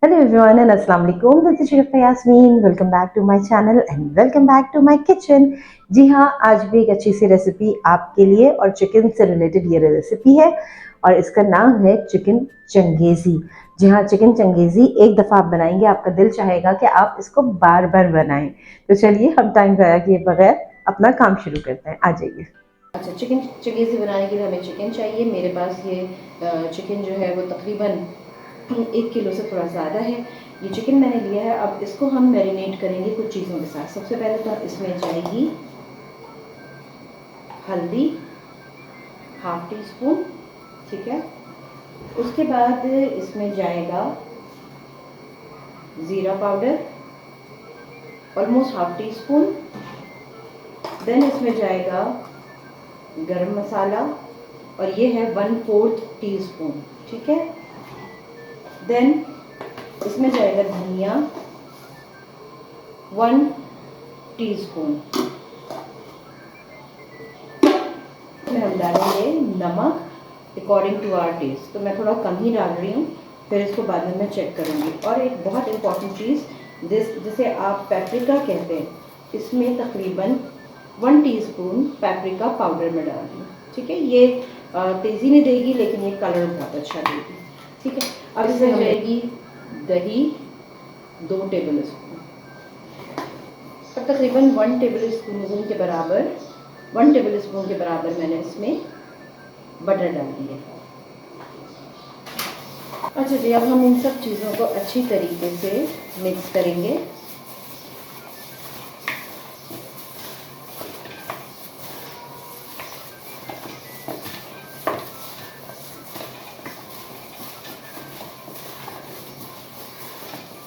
Hello everyone and Assalamu alaikum. This is Sharifa Yasmin. Welcome back to my channel and welcome back to my kitchen. जी हाँ, आज भी एक अच्छी सी recipe आपके लिए और चिकन से रिलेटेड ये रेसिपी है और इसका नाम है चिकन चंगेज़ी। जी हाँ, चिकन चंगेज़ी एक दफ़ा आप बनाएंगे आपका दिल चाहेगा कि आप इसको बार बार बनाएं। तो चलिए हम टाइम ज़ाया किए बगैर अपना काम शुरू करते हैं। आ जाइए। अच्छा, चिकन चंगेज़ी बनाने के लिए हमें चिकन चाहिए। मेरे पास ये चिकन जो है वो तकरीबन 1 किलो से थोड़ा ज़्यादा है। ये चिकन मैंने लिया है। अब इसको हम मैरिनेट करेंगे कुछ चीज़ों के साथ। सबसे पहले तो इसमें जाएगी हल्दी, हाफ टी स्पून, ठीक है। उसके बाद इसमें जाएगा ज़ीरा powder almost half teaspoon. Then इसमें जाएगा गरम मसाला और ये है 1/4 टीस्पून, ठीक है। देन इसमें जाएगा धनिया 1 टीस्पून। इसमें हम डालेंगे नमक अकॉर्डिंग टू आवर टेस्ट। तो मैं थोड़ा कम ही डाल रही हूँ, फिर इसको बाद में मैं चेक करूँगी। और एक बहुत इम्पॉर्टेंट चीज़ जिसे आप पेपरिका कहते हैं, इसमें तकरीबन 1 टीस्पून पेपरिका पाउडर में डाल दूँ, ठीक है। ये तेज़ी नहीं देगी लेकिन ये कलर बहुत अच्छा देगी, ठीक है। अब इसमें जाएगी दही 2 टेबल स्पून, और तकरीबन 1 टेबल स्पून के बराबर 1 टेबल स्पून के बराबर मैंने इसमें बटर डाल दिया। अच्छा जी, अब हम इन सब चीज़ों को अच्छी तरीके से मिक्स करेंगे।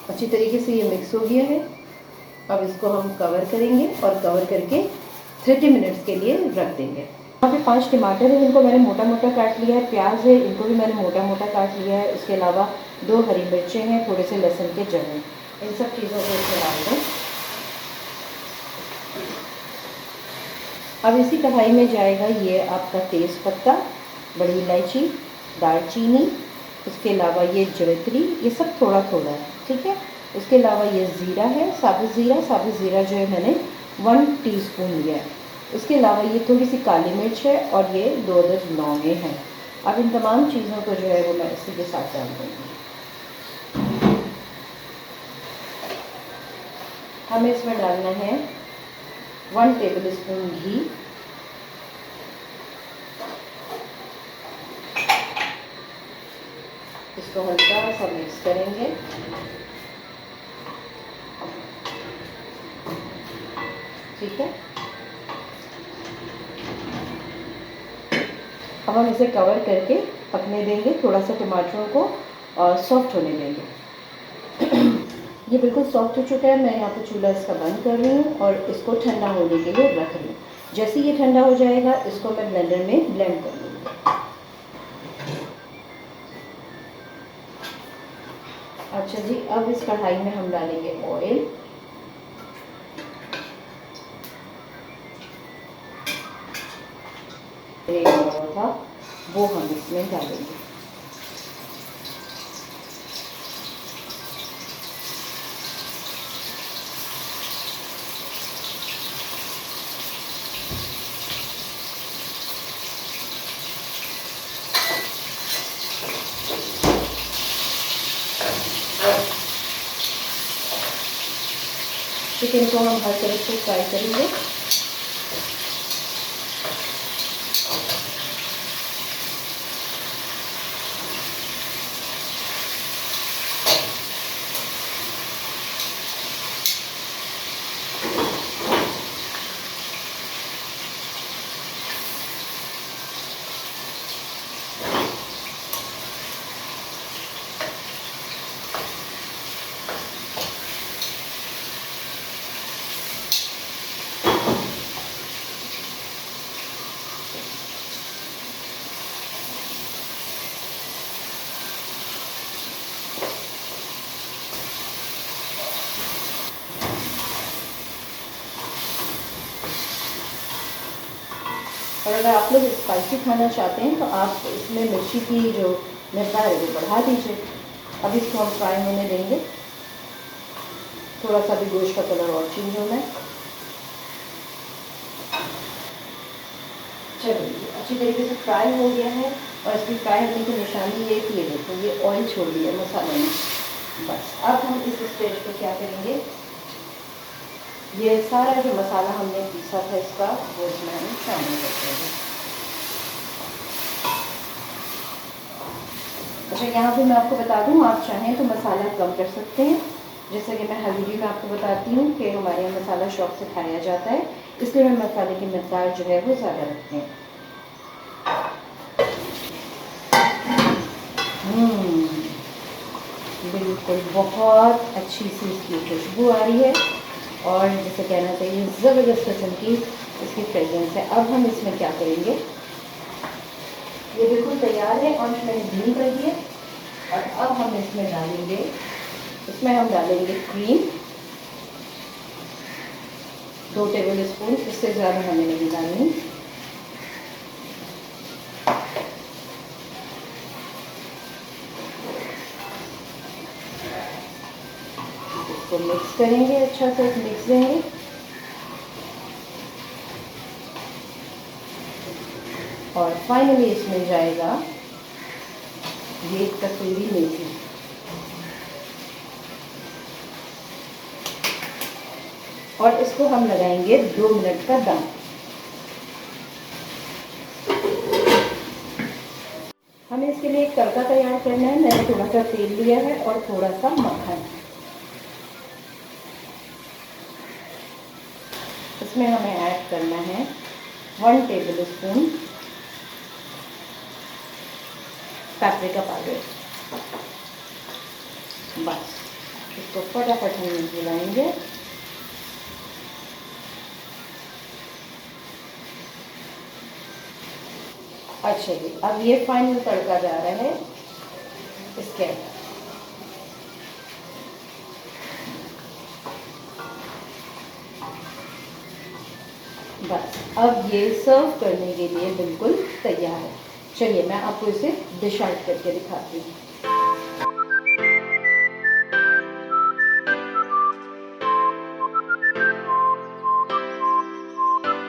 अच्छी तरीके से ये मिक्स हो गया है। अब इसको हम कवर करेंगे और कवर करके 30 मिनट्स के लिए रख देंगे। यहाँ पे 5 टमाटर हैं, इनको मैंने मोटा मोटा काट लिया है। प्याज है, इनको भी मैंने मोटा मोटा काट लिया है। उसके अलावा 2 हरी मिर्चें हैं, थोड़े से लहसुन के जवे। इन सब चीज़ों को इसमें डाल दें। अब इसी कढ़ाई में जाएगा ये आपका तेज़ पत्ता, बड़ी इलायची, दालचीनी, उसके अलावा ये जवित्री, ये सब थोड़ा थोड़ा है, ठीक है। उसके अलावा ये ज़ीरा है, साबुत ज़ीरा जो है मैंने 1 टीस्पून लिया है। उसके अलावा ये थोड़ी सी काली मिर्च है और ये 2 अदद लौंगे हैं। अब इन तमाम चीज़ों को जो है वो मैं इसी के साथ डाल दूँगी। हमें इसमें डालना है 1 टेबल स्पून घी, इसको हल्का सा मिक्स करेंगे। ठीक है, अब हम इसे कवर करके पकने देंगे, थोड़ा सा टमाटरों को सॉफ्ट होने देंगे। ये बिल्कुल सॉफ्ट हो चुका है। मैं यहाँ पे चूल्हा इसका बंद कर रही हूँ और इसको ठंडा होने के लिए रख रही हूँ। जैसे ये ठंडा हो जाएगा इसको मैं ब्लेंडर में ब्लेंड कर लूँगी। अच्छा जी, अब इस कढ़ाई में हम डालेंगे ऑयल। था वो हम इसमें डालेंगे। चिकन को हम हर तरफ से फ्राई करेंगे। और अगर आप लोग स्पाइसी खाना चाहते हैं तो आप इसमें मिर्ची की जो मकदार है वो बढ़ा दीजिए। अब इसको हम फ्राई होने देंगे, थोड़ा सा भी गोश्त का कलर और चेंज होना है। चलिए अच्छी तरीके से फ्राई हो गया है और इसकी फ्राई होने की निशानी ये कि ये देखो ये ऑयल छोड़ दिया मसाले में। बस अब हम इस स्टेज पे क्या करेंगे, ये सारा जो मसाला हमने पीसा था इसका वो इसमें हम शामिल करते हैं। अच्छा यहाँ पे मैं आपको बता दूँ, आप चाहें तो मसाला कम कर सकते हैं। जैसा कि मैं हर वीडियो में आपको बताती हूँ कि हमारे यहाँ मसाला शौक से खाया जाता है, इसलिए मैं मसाले की मिकदार जो है वो ज़्यादा रखते हैं। बिल्कुल बहुत अच्छी सी इसकी खुशबू आ रही है और जैसे कहना चाहिए ज़बरदस्त किस्म की इसकी फ्रेगरेंस है। अब हम इसमें क्या करेंगे, ये बिल्कुल तैयार है और मैंने ग्रीन कर दिया और अब हम इसमें डालेंगे, हम डालेंगे क्रीम 2 टेबल स्पून, इससे ज़्यादा हमें नहीं डालनी। इसको मिक्स करेंगे, अच्छा से मिक्स देंगे और फाइनली इसमें जाएगा ये कसूरी मेथी। और इसको हम लगाएंगे 2 मिनट का दम। हमें इसके लिए एक तड़का तैयार करना है। मैंने थोड़ा सा तेल लिया है और थोड़ा सा मक्खन। इसमें हमें ऐड करना है 1 टेबल स्पून पेपरिका पाउडर। बस इसको फटाफट हम मिलाएंगे। अच्छा जी, अब ये फाइनल तड़का जा रहा है इसके अंदर। बस अब ये सर्व करने के लिए बिल्कुल तैयार है। चलिए मैं आपको इसे डिश आउट करके दिखाती हूँ।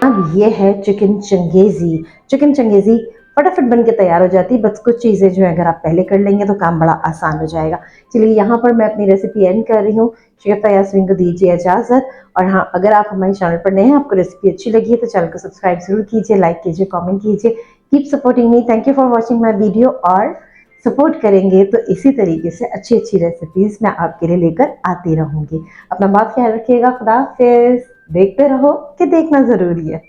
अब ये है चिकन चंगेज़ी। चिकन चंगेज़ी फटाफट बन के तैयार हो जाती है, बस कुछ चीज़ें जो है अगर आप पहले कर लेंगे तो काम बड़ा आसान हो जाएगा। चलिए यहाँ पर मैं अपनी रेसिपी एंड कर रही हूँ। शेफ़ यास्मीन को दीजिए इजाज़त। और हाँ, अगर आप हमारे चैनल पर नए हैं, आपको रेसिपी अच्छी लगी है तो चैनल को सब्सक्राइब ज़रूर कीजिए, लाइक कीजिए, कॉमेंट कीजिए। Keep supporting me. Thank you for watching my video. और सपोर्ट करेंगे तो इसी तरीके से अच्छी अच्छी रेसिपीज़ मैं आपके लिए लेकर आती रहूँगी। अपना बहुत ख्याल रखिएगा। खुदा हाफ़िज़। देखते रहो कि देखना ज़रूरी है।